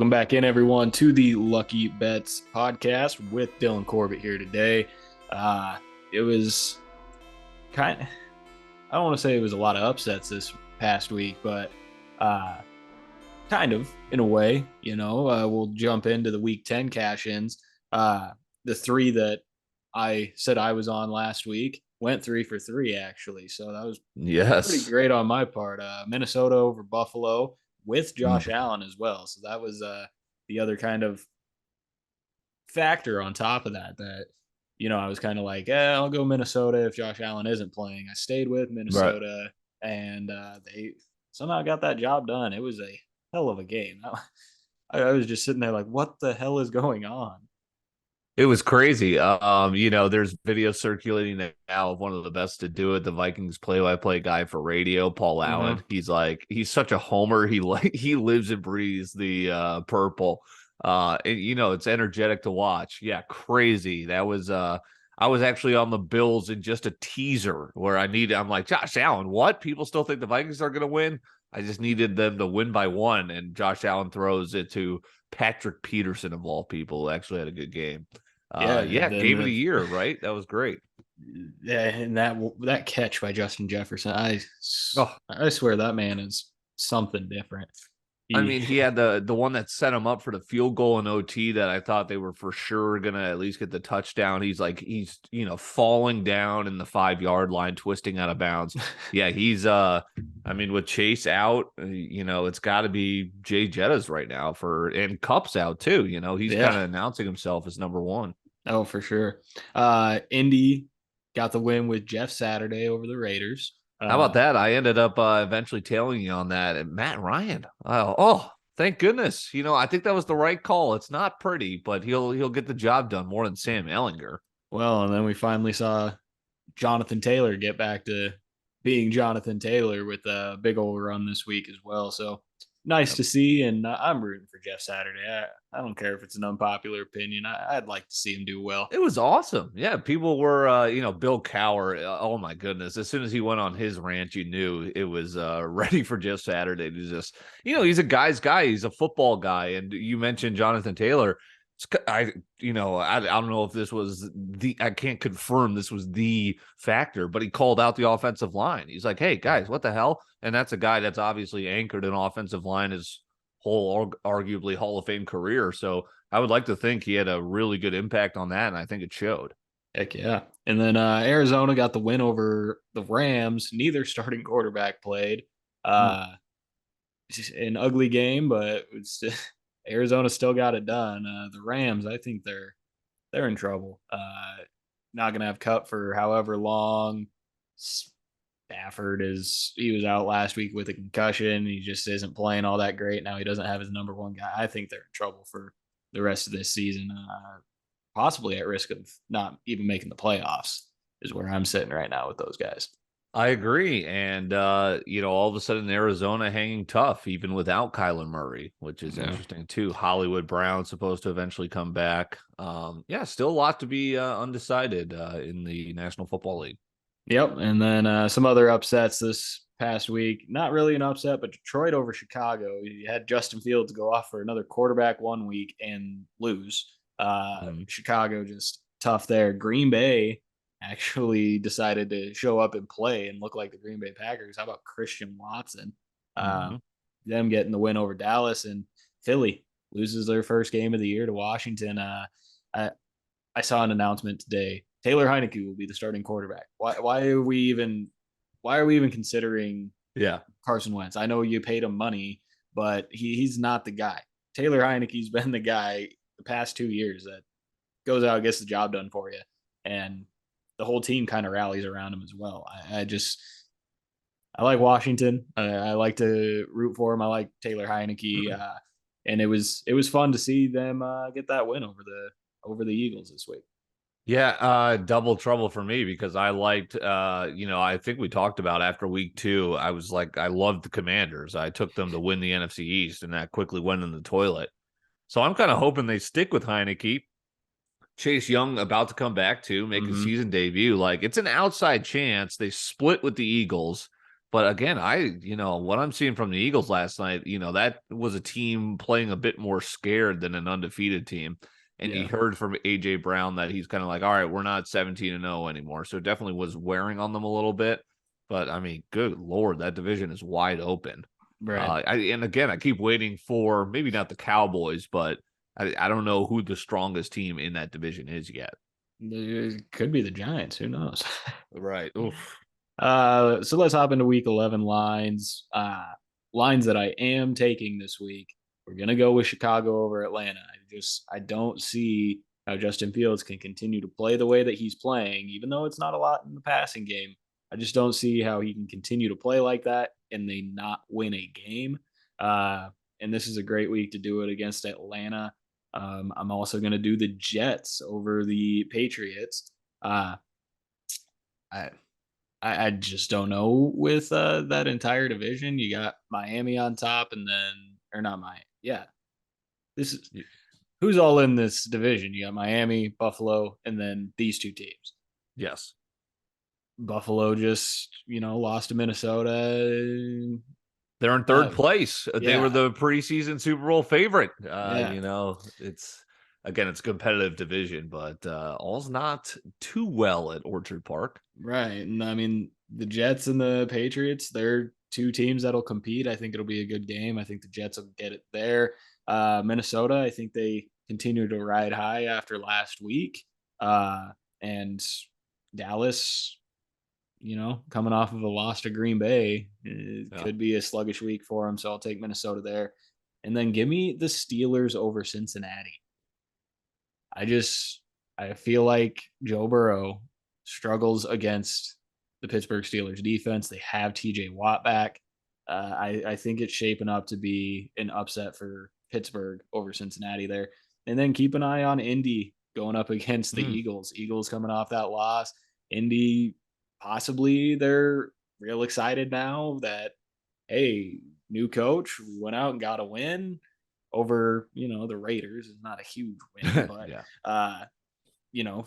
Welcome back in, everyone, to the Lucky Bets podcast with Dylan Corbett here today. It was I don't want to say it was a lot of upsets this past week, but uh, kind of in a way. We'll jump into the week 10 cash ins. The three that I said I was on last week went 3 for 3, actually. So that was pretty Yes. great on my part. Minnesota over Buffalo with Mm. Josh Allen as well. So that was the other kind of factor on top of that. I was kind of like, I'll go Minnesota if Josh Allen isn't playing. I stayed with Right. Minnesota, and they somehow got that job done. It was a hell of a game. I was just sitting there like, what the hell is going on? It was crazy. There's video circulating now of one of the best to do it, the Vikings play-by-play guy for radio, Paul Mm-hmm. Allen. He's such a homer. He lives and breathes the purple. It's energetic to watch. Yeah, crazy. I was actually on the Bills in just a teaser where I'm like, Josh Allen, what? People still think the Vikings are gonna win? I just needed them to win by one, and Josh Allen throws it to Patrick Peterson of all people, who actually had a good game. Yeah, Yeah, and then game of the year, right? That was great. and that catch by Justin Jefferson, Oh, I swear that man is something different. I He mean, he had the one that set him up for the field goal in OT that I thought they were for sure gonna at least get the touchdown. He's falling down in the 5 yard line, twisting out of bounds. Yeah, I mean, with Chase out, it's got to be Jay Jettas right now and Cup's out too. He's kind yeah. of announcing himself as number one. Oh, for sure. Indy got the win with Jeff Saturday over the Raiders. How about that? I ended up eventually tailing you on that. And Matt Ryan. Thank goodness. I think that was the right call. It's not pretty, but he'll get the job done more than Sam Ellinger. Well, and then we finally saw Jonathan Taylor get back to being Jonathan Taylor with a big old run this week as well. So nice Yep. to see, and I'm rooting for Jeff Saturday. I don't care if it's an unpopular opinion. I'd like to see him do well. It was awesome. Yeah, people were, Bill Cower. Oh my goodness! As soon as he went on his rant, you knew it was ready for Jeff Saturday to just, he's a guy's guy. He's a football guy, and you mentioned Jonathan Taylor. I don't know if this was I can't confirm this was the factor, but he called out the offensive line. He's like, "Hey guys, what the hell?" And that's a guy that's obviously anchored an offensive line his whole arguably Hall of Fame career. So I would like to think he had a really good impact on that, and I think it showed. Heck yeah. And then Arizona got the win over the Rams. Neither starting quarterback played. Mm. Uh, an ugly game, but Arizona still got it done. The Rams, I think they're in trouble. Not gonna have Cup for however long. Stafford he was out last week with a concussion. He just isn't playing all that great. Now he doesn't have his number one guy. I think they're in trouble for the rest of this season. Possibly at risk of not even making the playoffs is where I'm sitting right now with those guys. I agree. And, all of a sudden, Arizona hanging tough, even without Kyler Murray, which is Yeah. interesting, too. Hollywood Brown supposed to eventually come back. Yeah, still a lot to be undecided in the National Football League. Yep. And then some other upsets this past week. Not really an upset, but Detroit over Chicago. You had Justin Fields go off for another quarterback 1 week and lose. Mhm. Chicago just tough there. Green Bay actually decided to show up and play and look like the Green Bay Packers. How about Christian Watson? Uh, Mhm. them getting the win over Dallas, and Philly loses their first game of the year to Washington. I, I saw an announcement today. Taylor Heineke will be the starting quarterback. Why are we even considering Yeah. Carson Wentz? I know you paid him money, but he's not the guy. Taylor Heineke's been the guy the past 2 years that goes out and gets the job done for you, and the whole team kind of rallies around him as well. I like Washington. I like to root for him. I like Taylor Heineke, and it was fun to see them get that win over the Eagles this week. Yeah, double trouble for me because I liked, I think we talked about after week 2, I was like, I loved the Commanders. I took them to win the NFC East, and that quickly went in the toilet. So I'm kind of hoping they stick with Heineke. Chase Young about to come back too, make his Mm-hmm. season debut. Like, it's an outside chance they split with the Eagles. But again, what I'm seeing from the Eagles last night, that was a team playing a bit more scared than an undefeated team. And you Yeah, heard from AJ Brown that he's kind of like, all right, we're not 17-0 anymore. So it definitely was wearing on them a little bit. But I mean, good Lord, that division is wide open. right. And again, I keep waiting for maybe not the Cowboys, but I don't know who the strongest team in that division is yet. It could be the Giants. Who knows? Right. Oof. So let's hop into week 11 lines. Lines that I am taking this week. We're going to go with Chicago over Atlanta. I don't see how Justin Fields can continue to play the way that he's playing, even though it's not a lot in the passing game. I just don't see how he can continue to play like that and they not win a game. Uh, and this is a great week to do it against Atlanta. I'm also going to do the Jets over the Patriots. Uh, I I just don't know with that entire division. You got Miami on top, and then or not Miami. Yeah, this is who's all in this division. You got Miami, Buffalo, and then these two teams. Yes. Buffalo just lost to Minnesota. They're in third Uh, place. They were yeah, the preseason Super Bowl favorite. yeah, It's again, it's a competitive division, but all's not too well at Orchard Park. right. And I mean the Jets and the Patriots. They're two teams that'll compete. I think it'll be a good game. I think the Jets will get it there. Minnesota. I think they continue to ride high after last week. And Dallas, coming off of a loss to Green Bay, it Yeah. could be a sluggish week for them. So I'll take Minnesota there. And then give me the Steelers over Cincinnati. I just I feel like Joe Burrow struggles against the Pittsburgh Steelers defense. They have TJ Watt back. I think it's shaping up to be an upset for Pittsburgh over Cincinnati there. And then keep an eye on Indy going up against the Mm, Eagles. Eagles coming off that loss. Indy, possibly they're real excited now that, hey, new coach went out and got a win over, the Raiders. Is not a huge win, but yeah.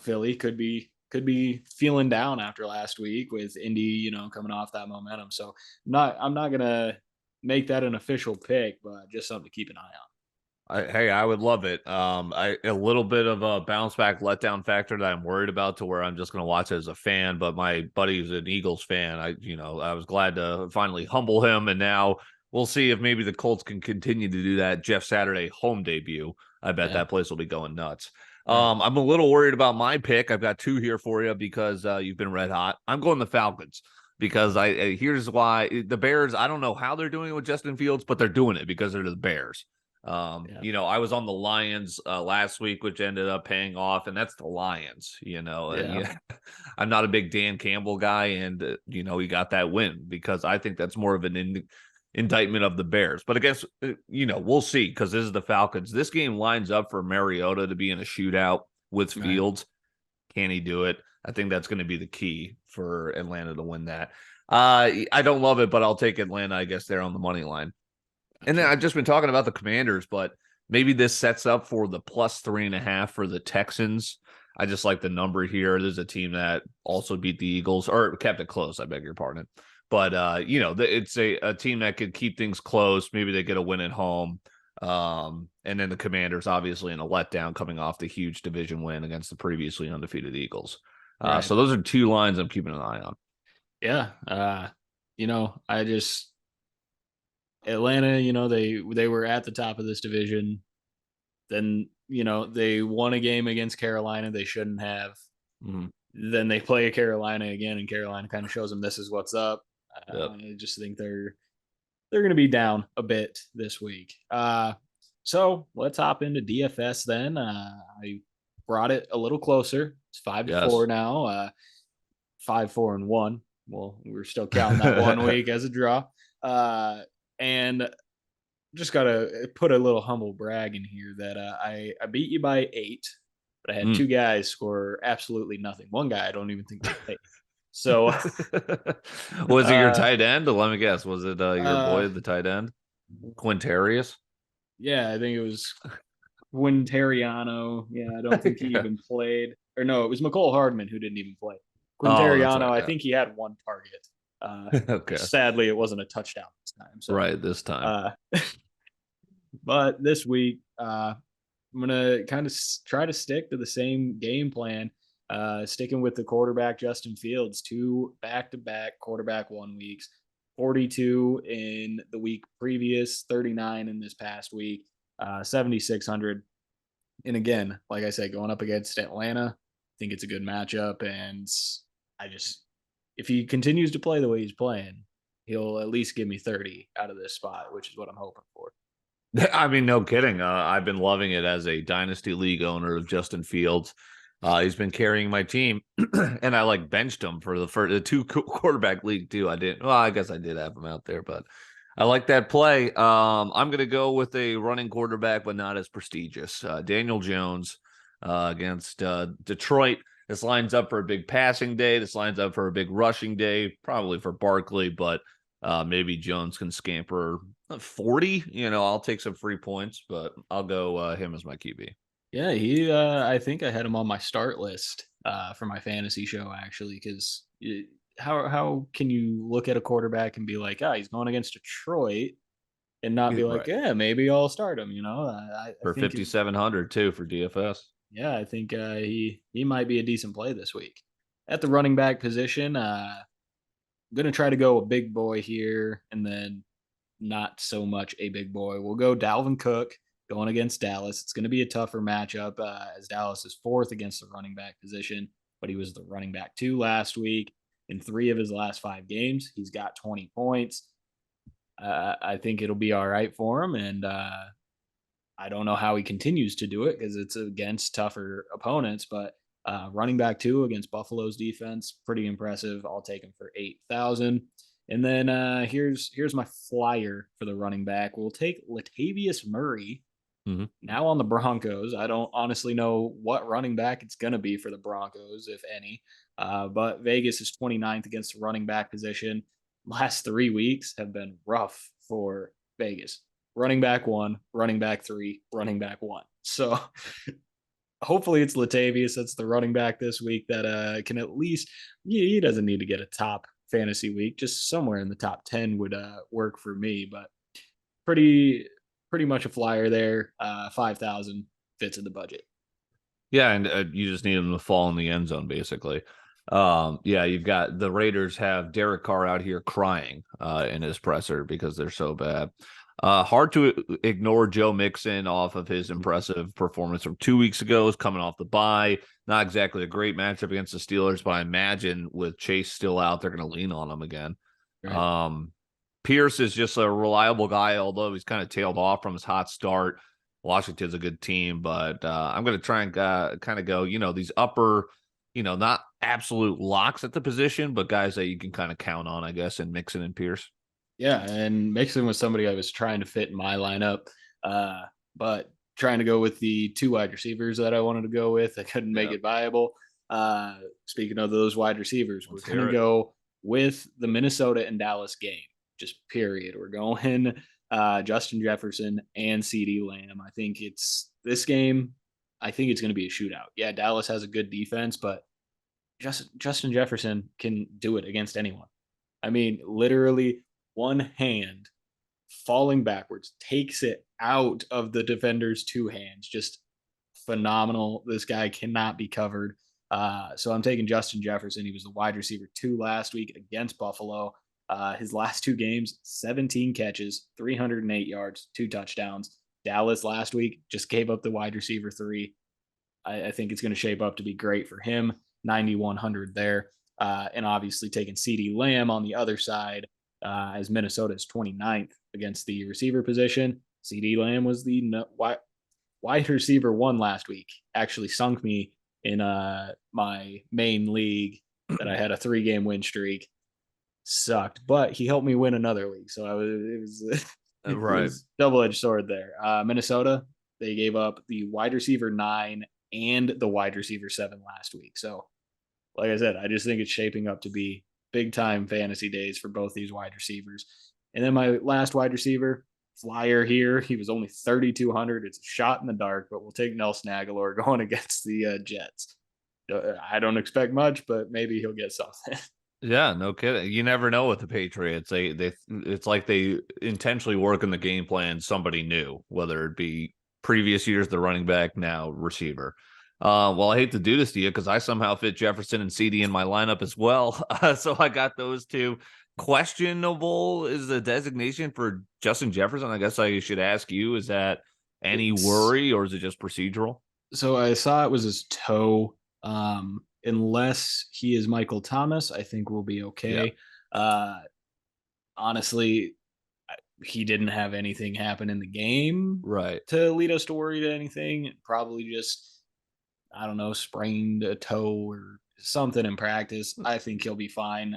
Philly could be feeling down after last week with Indy, coming off that momentum. So I'm not gonna make that an official pick, but just something to keep an eye on. Hey, I would love it. A little bit of a bounce back letdown factor that I'm worried about to where I'm just going to watch it as a fan. But my buddy is an Eagles fan. I was glad to finally humble him, and now we'll see if maybe the Colts can continue to do that Jeff Saturday home debut. I bet Yeah, that place will be going nuts. right. I'm a little worried about my pick. I've got two here for you because you've been red hot. I'm going the Falcons because here's why the Bears. I don't know how they're doing it with Justin Fields, but they're doing it because they're the Bears. Yeah, I was on the Lions last week, which ended up paying off, and that's the Lions. yeah, I'm not a big Dan Campbell guy, and he got that win because I think that's more of an indictment of the Bears. But I guess we'll see because this is the Falcons. This game lines up for Mariota to be in a shootout with right. Fields. Can he do it? I think that's going to be the key for Atlanta to win that. I don't love it, but I'll take Atlanta, I guess, there on the money line. And then Gotcha. I've just been talking about the Commanders, but maybe this sets up for the +3.5 for the Texans. I just like the number here. There's a team that also beat the Eagles or kept it close. I beg your pardon. But, it's a team that could keep things close. Maybe they get a win at home. And then the Commanders, obviously, in a letdown coming off the huge division win against the previously undefeated Eagles. Right. So those are two lines I'm keeping an eye on. Yeah. I just Atlanta. They were at the top of this division. Then they won a game against Carolina they shouldn't have. Mhm. Then they play Carolina again, and Carolina kind of shows them this is what's up. Yep. I just think they're going to be down a bit this week. So let's hop into DFS then. I brought it a little closer. It's 5-4 Yes. now. 5-4-1. Well, we're still counting that one week as a draw. And just gotta put a little humble brag in here that I beat you by 8, but I had Mm. two guys score absolutely nothing. One guy I don't even think they played. So Was it your uh tight end? Let me guess. Was it your uh boy, the tight end? Quintarius? yeah, I think it was Quintariano. Yeah, I don't think he Yeah. even played. Or no, it was McCole Hardman who didn't even play. Oh, that's Quintariano, right. I Yeah. think he had one target. Okay. Sadly, it wasn't a touchdown this time. So, Right, this time. uh, but this week, I'm gonna kind of try to stick to the same game plan. Sticking with the quarterback Justin Fields, 2 back-to-back quarterback 1 weeks, 42 in the week previous, 39 in this past week, 7,600. And again, like I said, going up against Atlanta, I think it's a good matchup. And I just, if he continues to play the way he's playing, he'll at least give me 30 out of this spot, which is what I'm hoping for. I mean, no kidding. I've been loving it as a dynasty league owner of Justin Fields. He's been carrying my team, and I like benched him for the two quarterback league too. I didn't. Well, I guess I did have him out there, but I like that play. I'm going to go with a running quarterback, but not as prestigious. Daniel Jones against Detroit. This lines up for a big passing day. This lines up for a big rushing day, probably for Barkley, but maybe Jones can scamper 40. I'll take some free points, but I'll go him as my QB. Yeah, I think I had him on my start list for my fantasy show actually, because how can you look at a quarterback and be like, ah, he's going against Detroit, and not be like, Right. yeah, maybe I'll start him. I For think 5,700 too for DFS. yeah, I think he might be a decent play this week at the running back position. I'm gonna try to go a big boy here, and then not so much a big boy. We'll go Dalvin Cook going against Dallas. It's going to be a tougher matchup as Dallas is fourth against the running back position, but he was the running back 2 last week. In 3 of his last 5 games, he's got 20 points. I think it'll be all right for him, and I don't know how he continues to do it because it's against tougher opponents, but running back 2 against Buffalo's defense, pretty impressive. I'll take him for 8,000. And then here's my flyer for the running back. We'll take Latavius Murray Mhm. now on the Broncos. I don't honestly know what running back it's going to be for the Broncos, if any. But Vegas is 29th against the running back position. Last 3 weeks have been rough for Vegas. Running back 1, running back 3, running back 1. So hopefully it's Latavius that's the running back this week that can at least he doesn't need to get a top fantasy week, just somewhere in the top 10 would work for me, but pretty pretty much a flyer there. 5,000 fits in the budget. Yeah, and you just need him to fall in the end zone, basically. Yeah, you've got the Raiders have Derek Carr out here crying in his presser because they're so bad. Hard to ignore Joe Mixon off of his impressive performance from 2 weeks ago. Is coming off the bye. Not exactly a great matchup against the Steelers, but I imagine with Chase still out, they're going to lean on him again. Right. Um, Pierce is just a reliable guy, although he's kind of tailed off from his hot start. Washington's a good team, but I'm going to try and kind of go, these upper, not absolute locks at the position, but guys that you can kind of count on, I guess, in Mixon and Pierce. Yeah, and Mixon was somebody I was trying to fit in my lineup, but trying to go with the 2 wide receivers that I wanted to go with, I couldn't make Yeah, it viable. Speaking of those wide receivers, we're let's going hear to it. go with the Minnesota and Dallas game, just period. We're going Justin Jefferson and CD Lamb. I think it's this game. I think it's going to be a shootout. Yeah, Dallas has a good defense, but Justin Jefferson can do it against anyone. I mean, literally one hand falling backwards takes it out of the defender's 2 hands. Just phenomenal. This guy cannot be covered. So I'm taking Justin Jefferson. He was the wide receiver 2 last week against Buffalo. His last 2 games, 17 catches, 308 yards, 2 touchdowns. Dallas last week just gave up the wide receiver 3. I think it's going to shape up to be great for him. 9,100 there. And obviously taking CD Lamb on the other side as Minnesota is 29th against the receiver position. CD Lamb was the wide receiver 1 last week. Actually sunk me in my main league that I had a 3-game win streak. Sucked, but he helped me win another league. So it was it Right. was double-edged sword there. Minnesota, they gave up the wide receiver 9 and the wide receiver 7 last week. So, like I said, I just think it's shaping up to be big time fantasy days for both these wide receivers. And then my last wide receiver, flyer here, he was only 3,200. It's a shot in the dark, but we'll take Nelson Aguilar going against the Jets. I don't expect much, but maybe he'll get something. Yeah, no kidding. You never know with the Patriots. It's like they intentionally work in the game plan somebody new, whether it be previous years the running back, now receiver. Well, I hate to do this to you because I somehow fit Jefferson and CD in my lineup as well. So I got those two. Questionable is the designation for Justin Jefferson. I guess I should ask you, is that any It's worry or is it just procedural? so I saw it was his toe. Unless he is Michael Thomas, I think we'll be Yeah, okay. Uh, honestly, he didn't have anything happen in the game right. to lead us to worry to anything. Probably just, I don't know, sprained a toe or something in practice. I think he'll be fine.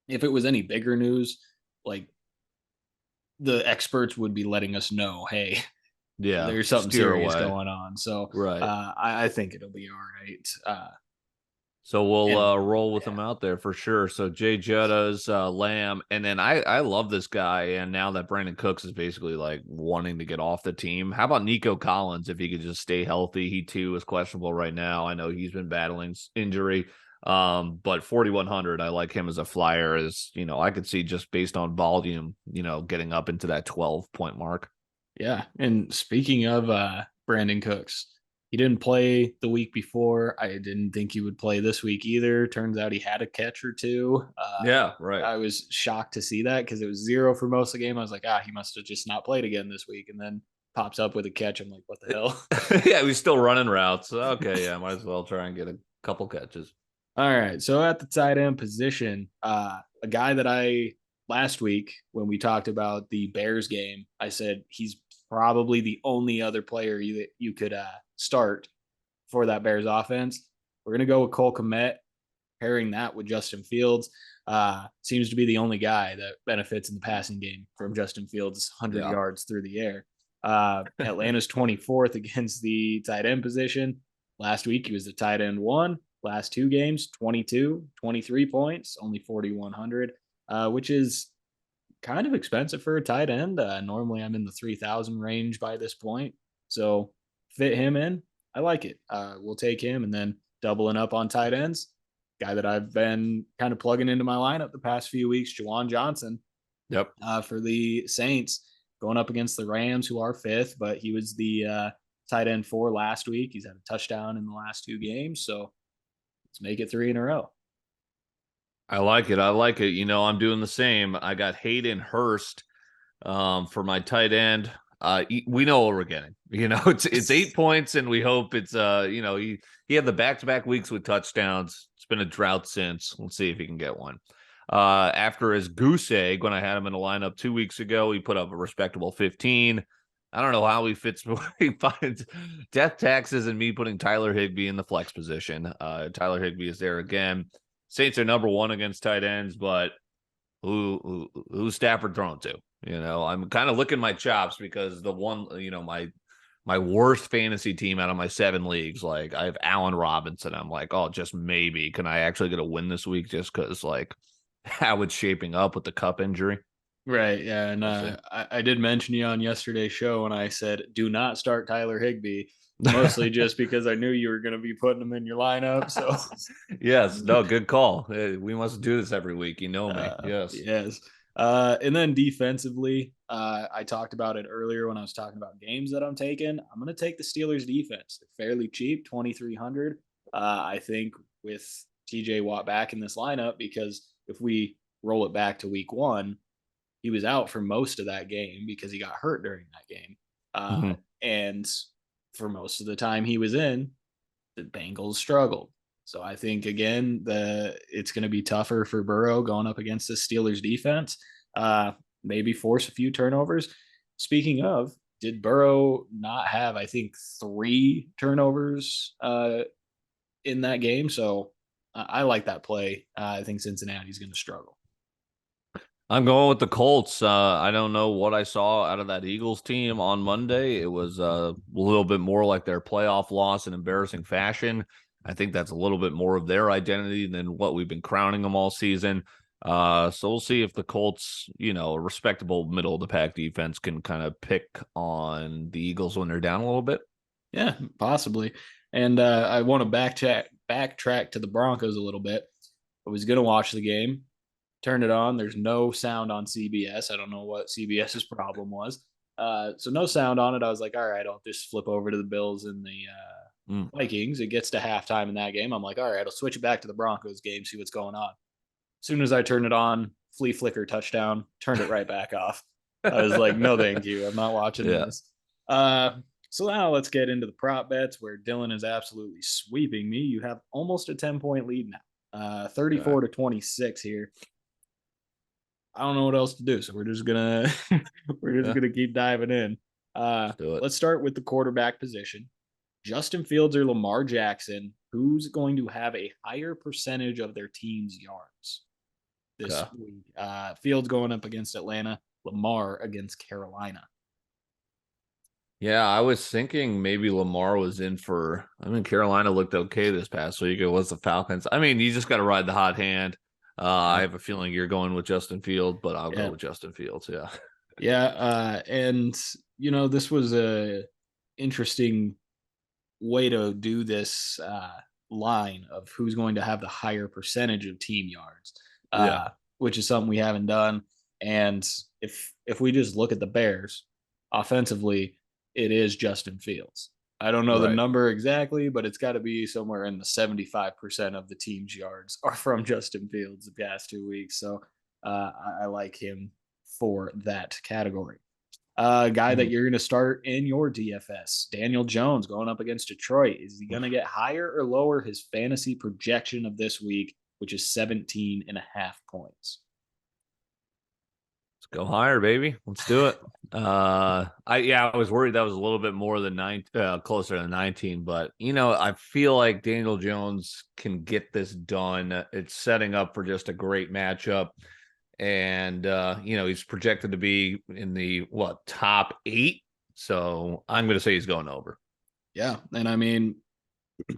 If it was any bigger news, like the experts would be letting us know, hey, Yeah, there's something steer serious away. going on. So Right. I think it'll be all right. So we'll And roll with yeah, him out there for sure. So Jay Jettas, Lamb, and then I love this guy. And now that Brandon Cooks is basically like wanting to get off the team, how about Nico Collins if he could just stay healthy? He too is questionable right now. I know he's been battling injury, but 4,100, I like him as a flyer. As you know, I could see just based on volume, getting up into that 12-point mark. yeah. And speaking of Brandon Cooks, he didn't play the week before. I didn't think he would play this week either. Turns out he had a catch or two. Yeah, right. I was shocked to see that because it was zero for most of the game. I was like, he must have just not played again this week. And then pops up with a catch. I'm like, what the hell? Yeah, he's still running routes. Okay, yeah, might as well try and get a couple catches. All right. So at the tight end position, a guy that I last week when we talked about the Bears game, I said he's probably the only other player you could start for that Bears offense. We're gonna go with Cole Kmet, pairing that with Justin Fields. Seems to be the only guy that benefits in the passing game from Justin Fields' 100 Yeah. yards through the air. Atlanta's 24th against the tight end position. Last week, he was the tight end one. Last two games, 22, 23 points, only 4,100, which is kind of expensive for a tight end. Normally, I'm in the 3,000 range by this point. So fit him in. I like it. We'll take him and then doubling up on tight ends. Guy that I've been kind of plugging into my lineup the past few weeks, Jawan Johnson, Yep. for the Saints, going up against the Rams, who are fifth, but he was the tight end for last week. He's had a touchdown in the last two games. So let's make it three in a row. I like it. I like it. I'm doing the same. I got Hayden Hurst for my tight end. We know what we're getting. It's 8 points, and we hope it's he had the back-to-back weeks with touchdowns. It's been a drought since. Let's see if he can get one. After his goose egg, when I had him in a lineup 2 weeks ago, he put up a respectable 15. I don't know how he fits. He finds death taxes and me putting Tyler Higbee in the flex position. Tyler Higbee is there again. Saints are number one against tight ends, but who's Stafford thrown to? I'm kind of licking my chops because the one, my worst fantasy team out of my 7 leagues, like I have Allen Robinson. I'm like, oh, just maybe can I actually get a win this week just because like how it's shaping up with the cup injury. Right. Yeah. And We'll see. I did mention you on yesterday's show, and I said, do not start Tyler Higbee, mostly just because I knew you were going to be putting him in your lineup. So, Yes, no, good call. We must do this every week. You know me. Yes. yes. And then defensively, I talked about it earlier when I was talking about games that I'm taking. I'm going to take the Steelers defense. They're fairly cheap, 2,300. I think with TJ Watt back in this lineup, because if we roll it back to week one, he was out for most of that game because he got hurt during that game. Mhm. And for most of the time he was in, the Bengals struggled. So I think again it's going to be tougher for Burrow going up against the Steelers defense. Maybe force a few turnovers. Speaking of, did Burrow not have I think three turnovers in that game? So I like that play. I think Cincinnati's going to struggle. I'm going with the Colts. I don't know what I saw out of that Eagles team on Monday. It was a little bit more like their playoff loss in embarrassing fashion. I think that's a little bit more of their identity than what we've been crowning them all season. So we'll see if the Colts, a respectable middle of the pack defense, can kind of pick on the Eagles when they're down a little bit. Yeah, possibly. And I want to backtrack to the Broncos a little bit. I was going to watch the game, turned it on. There's no sound on CBS. I don't know what CBS's problem was. So no sound on it. I was like, all right, I'll just flip over to the Bills and the Mm. Vikings. It gets to halftime in that game. I'm like, all right, I'll switch it back to the Broncos game, see what's going on. As soon as I turned it on, flea flicker touchdown, turned it right back off. I was like, no, thank you. I'm not watching Yeah. this. So now let's get into the prop bets where Dylan is absolutely sweeping me. You have almost a 10-point lead now, Okay. 34-26 here. I don't know what else to do, so we're just gonna we're just Yeah. gonna keep diving in. Let's do it. Let's start with the quarterback position. Justin Fields or Lamar Jackson, who's going to have a higher percentage of their team's yards this Okay. week? Fields going up against Atlanta, Lamar against Carolina. Yeah, I was thinking maybe Lamar was in for. I mean, Carolina looked okay this past week. It was the Falcons. I mean, you just got to ride the hot hand. I Yeah, have a feeling you're going with Justin Fields, but I'll go yeah, with Justin Fields. Yeah. yeah. And this was a interesting way to do this line of who's going to have the higher percentage of team yards, Yeah. which is something we haven't done. And if we just look at the Bears offensively, it is Justin Fields. I don't know the Right. number exactly, but it's got to be somewhere in the 75% of the team's yards are from Justin Fields the past 2 weeks. So I like him for that category. Guy that Mhm. you're going to start in your DFS, Daniel Jones going up against Detroit. Is he going to get higher or lower his fantasy projection of this week, which is 17 and a half points? Let's go higher, baby. Let's do it. I was worried that was a little bit more than closer to 19, but I feel like Daniel Jones can get this done. It's setting up for just a great matchup. And he's projected to be in the top 8. So I'm gonna say he's going over. Yeah. And I mean,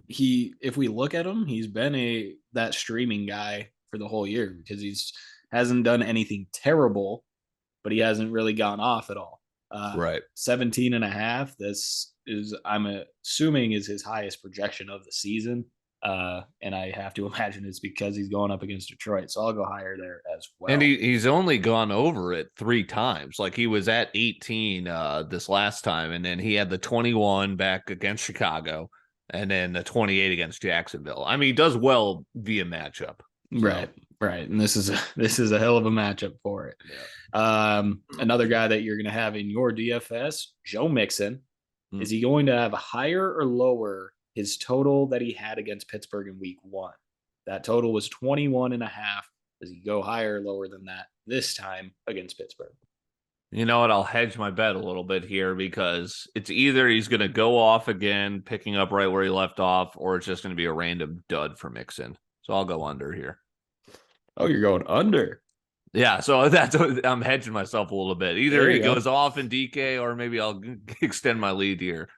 if we look at him, he's been that streaming guy for the whole year because he's hasn't done anything terrible, but he hasn't really gone off at all. Right. 17 and a half. This is, I'm assuming, is his highest projection of the season. And I have to imagine it's because he's going up against Detroit. So I'll go higher there as And well. he's only gone over it 3 times. Like he was at 18 this last time, and then he had the 21 back against Chicago, and then the 28 against Jacksonville. I mean, he does well via matchup. Right, So right. And this is a hell of a matchup for it. yeah. Another guy that you're going to have in your DFS, Joe Mixon. Hmm. Is he going to have higher or lower his total that he had against Pittsburgh in week one? That total was 21 and a half. Does he go higher or lower than that this time against Pittsburgh? You know what? I'll hedge my bet a little bit here because it's either he's going to go off again, picking up right where he left off, or it's just going to be a random dud for Mixon. So I'll go under here. Oh, you're going under. Yeah, so that's I'm hedging myself a little bit. Either There he you go. goes off in DK, or maybe I'll extend my lead here.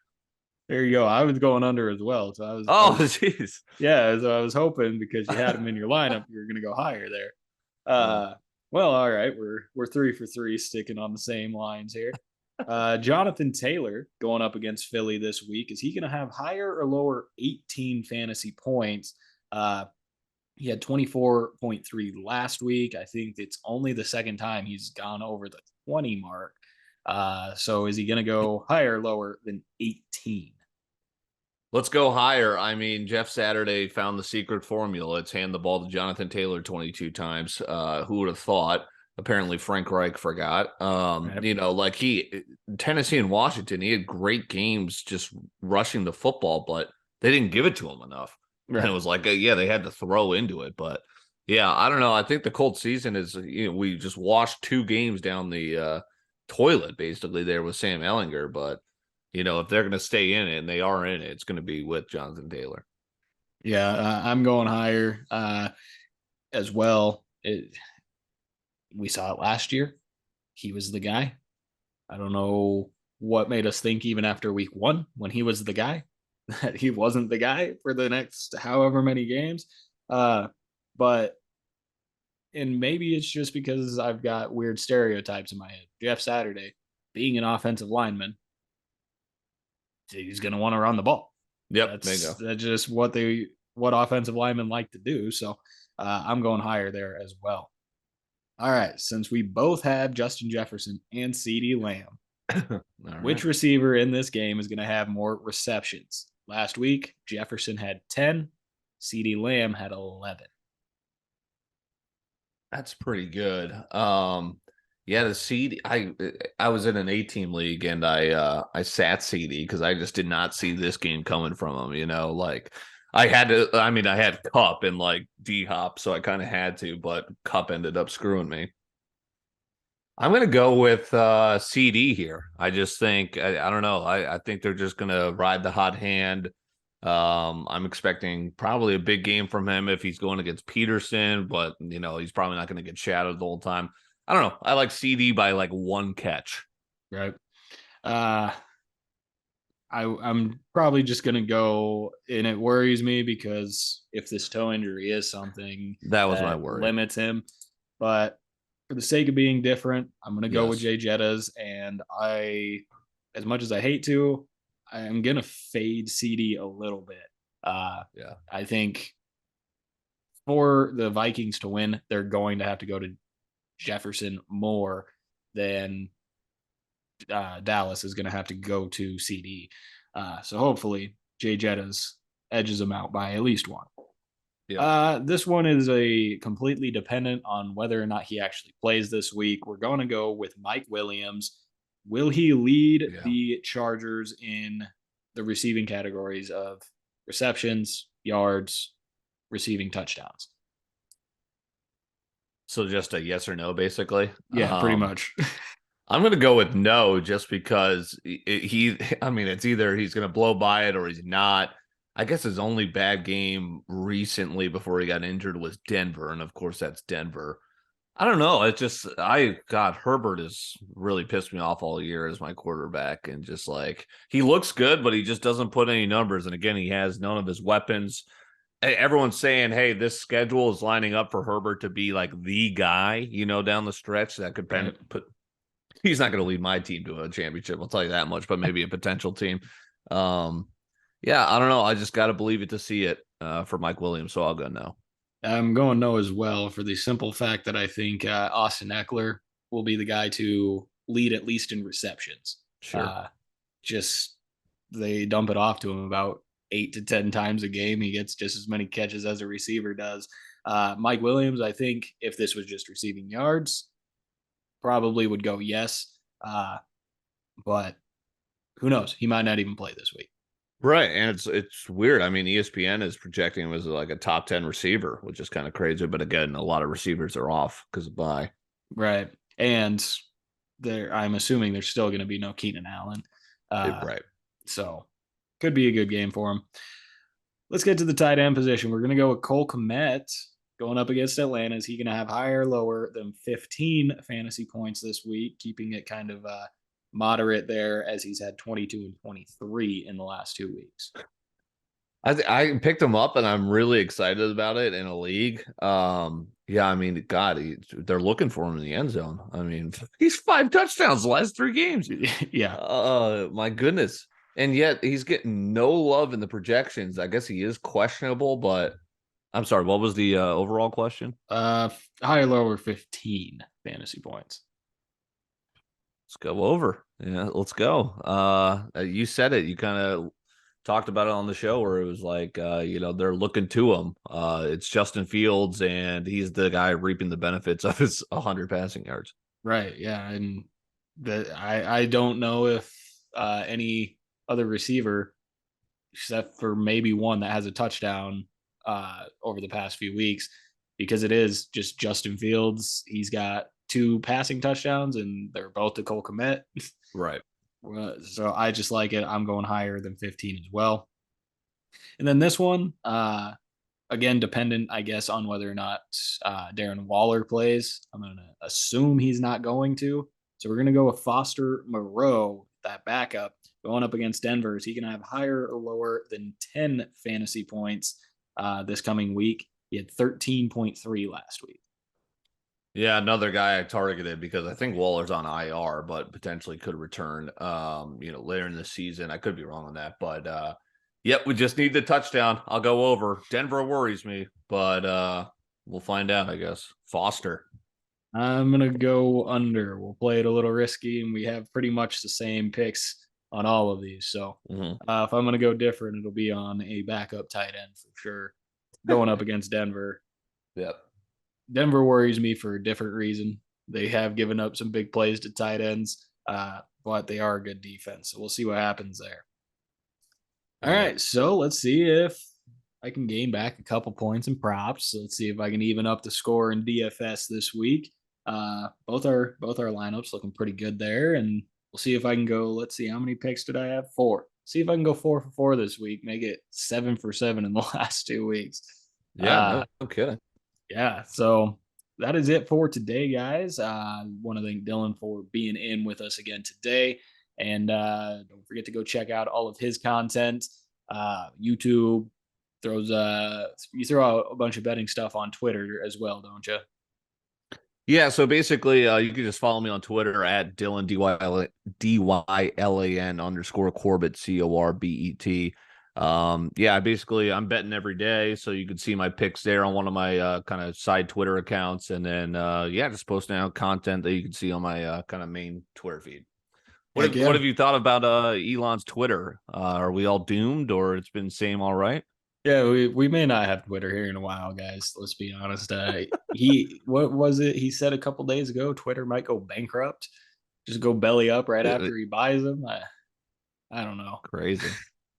There you go. I was going under as well. So I Oh, was, jeez. yeah. So I was hoping because you had him in your lineup, you were going to go higher there. Uh, Well, all right. We're 3 for 3, sticking on the same lines here. Jonathan Taylor going up against Philly this week. Is he going to have higher or lower 18 fantasy points? He had 24.3 last week. I think it's only the second time he's gone over the 20 mark. So is he going to go higher or lower than 18? let's go higher. I mean, Jeff Saturday found the secret formula. It's hand the ball to Jonathan Taylor 22 times. Who would have thought? Apparently, Frank Reich forgot. Right. Like Tennessee and Washington, he had great games just rushing the football, but they didn't give it to him enough. And it Right. was like, yeah, they had to throw into it. But yeah, I don't know. I think the Colts season is, we just washed 2 games down the toilet basically there with Sam Ellinger. But, if they're going to stay in it and they are in it, it's going to be with Jonathan Taylor. Yeah. I'm going higher as well. We saw it last year. He was the guy. I don't know what made us think even after week one when he was the guy that he wasn't the guy for the next however many games. But and maybe it's just because I've got weird stereotypes in my head. Jeff Saturday being an offensive lineman, he's going to want to run the ball. Yep, there you That's go. just what offensive linemen like to do. So I'm going higher there as well. All right, since we both have Justin Jefferson and CeeDee Lamb, All which right. receiver in this game is going to have more receptions? Last week, Jefferson had 10, CeeDee Lamb had 11. That's pretty good. Yeah, the CD. I was in an 8 team league and I sat CD because I just did not see this game coming from him. Like I had to. I mean, I had Cup and like D Hop, so I kind of had to, but Cup ended up screwing me. I'm gonna go with CD here. I just think I don't know. I think they're just gonna ride the hot hand. I'm expecting probably a big game from him if he's going against Peterson, but he's probably not going to get shadowed the whole time. I don't know. I like CD by like one catch. Right. Uh, I'm probably just going to go, and it worries me because if this toe injury is something That was my that worry. limits him, but for the sake of being different, I'm going to go with Yes. Jay Jettas. And as much as I hate to, I'm going to fade CD a little bit. Uh, Yeah. I think for the Vikings to win, they're going to have to go to Jefferson more than Dallas is going to have to go to CD. So hopefully Jay Jettas edges him out by at least one. Yep. This one is a completely dependent on whether or not he actually plays this week. We're going to go with Mike Williams. Will he lead Yeah. the Chargers in the receiving categories of receptions, yards, receiving touchdowns? So just a yes or no, basically. Yeah, pretty much. I'm going to go with no, just because I mean, it's either he's going to blow by it or he's not. I guess his only bad game recently before he got injured was Denver. And of course, that's Denver. I don't know. It's just, God, Herbert has really pissed me off all year as my quarterback. And just like, he looks good, but he just doesn't put any numbers. And again, he has none of his weapons. Everyone's saying, hey, this schedule is lining up for Herbert to be like the guy, down the stretch that could Right. put. He's not going to lead my team to a championship. I'll tell you that much, but maybe a potential team. Um, yeah, I don't know. I just got to believe it to see it for Mike Williams. So I'll go no. I'm going no as well for the simple fact that I think Austin Eckler will be the guy to lead at least in receptions. Sure. Uh, just they dump it off to him about 8 to 10 times a game. He gets just as many catches as a receiver does. Mike Williams, I think if this was just receiving yards, probably would go yes. But who knows? He might not even play this week. Right. And it's weird. I mean, ESPN is projecting him as like a top 10 receiver, which is kind of crazy. But again, a lot of receivers are off because of bye. Right. And I'm assuming there's still going to be no Keenan Allen. Right. So could be a good game for him. Let's get to the tight end position. We're going to go with Cole Kmet going up against Atlanta. Is he going to have higher or lower than 15 fantasy points this week, keeping it kind of moderate there as he's had 22 and 23 in the last 2 weeks? I picked him up and I'm really excited about it in a league. Yeah, I mean, God, they're looking for him in the end zone. I mean, he's 5 touchdowns the last 3 games. Yeah. My goodness. And yet he's getting no love in the projections. I guess he is questionable, but I'm sorry, what was the overall question? Higher, lower 15 fantasy points. Let's go over. Yeah, let's go. You said it. You kind of talked about it on the show where it was like, they're looking to him. It's Justin Fields, and he's the guy reaping the benefits of his 100 passing yards. Right. Yeah. And I don't know if any other receiver, except for maybe one that has a touchdown over the past few weeks, because it is just Justin Fields. He's got 2 passing touchdowns, and they're both to Cole Kmet. Right. So I just like it. I'm going higher than 15 as well. And then this one, again, dependent, I guess, on whether or not Darren Waller plays. I'm going to assume he's not going to. So we're going to go with Foster Moreau, that backup, going up against Denver. Is he going to have higher or lower than 10 fantasy points this coming week? He had 13.3 last week. Yeah, another guy I targeted because I think Waller's on IR, but potentially could return later in the season. I could be wrong on that, but we just need the touchdown. I'll go over. Denver worries me, but We'll find out, I guess. Foster. I'm gonna go under. We'll play it a little risky, and we have pretty much the same picks on all of these. So Hmm. if I'm gonna go different, it'll be on a backup tight end for sure. Going up against Denver. Yep. Denver worries me for a different reason. They have given up some big plays to tight ends, but they are a good defense. So we'll see what happens there. All Yep. right, so let's see if I can gain back a couple points in props. So let's see if I can even up the score in DFS this week. Both our lineups looking pretty good there, and we'll see if I can go. Let's see, how many picks did I have? Four. See if I can go 4 for 4 this week. Make it 7 for 7 in the last 2 weeks. Yeah, Uh, no kidding. yeah, so that is it for today, guys. Want to thank Dylan for being in with us again today. And don't forget to go check out all of his content. YouTube throws you throw out a bunch of betting stuff on Twitter as well, don't you? Yeah, so basically, you can just follow me on Twitter at Dylan DYLAN underscore Corbett CORBET. Yeah, basically, I'm betting every day, so you can see my picks there on one of my kind of side Twitter accounts, and then yeah, just posting out content that you can see on my kind of main Twitter feed. Heck What yeah. have you thought about Elon's Twitter? Are we all doomed, or it's been same all right? Yeah, we may not have Twitter here in a while, guys. Let's be honest. He what was it? He said a couple days ago Twitter might go bankrupt. Just go belly up right Uh, after he buys them. I don't know. Crazy.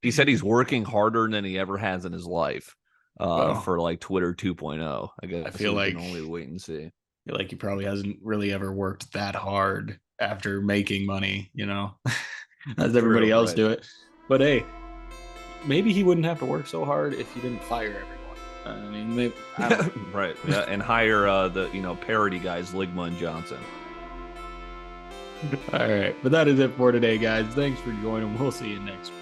He said he's working harder than he ever has in his life Well, for like Twitter 2.0. I I guess feel we can like only wait and see. he probably hasn't really ever worked that hard after making money, as everybody True, else right. do it. But hey, maybe he wouldn't have to work so hard if he didn't fire everyone. I mean, maybe, I don't know. Right. Yeah, and hire the parody guys Ligma and Johnson. All right, but that is it for today, guys. Thanks for joining. We'll see you next week.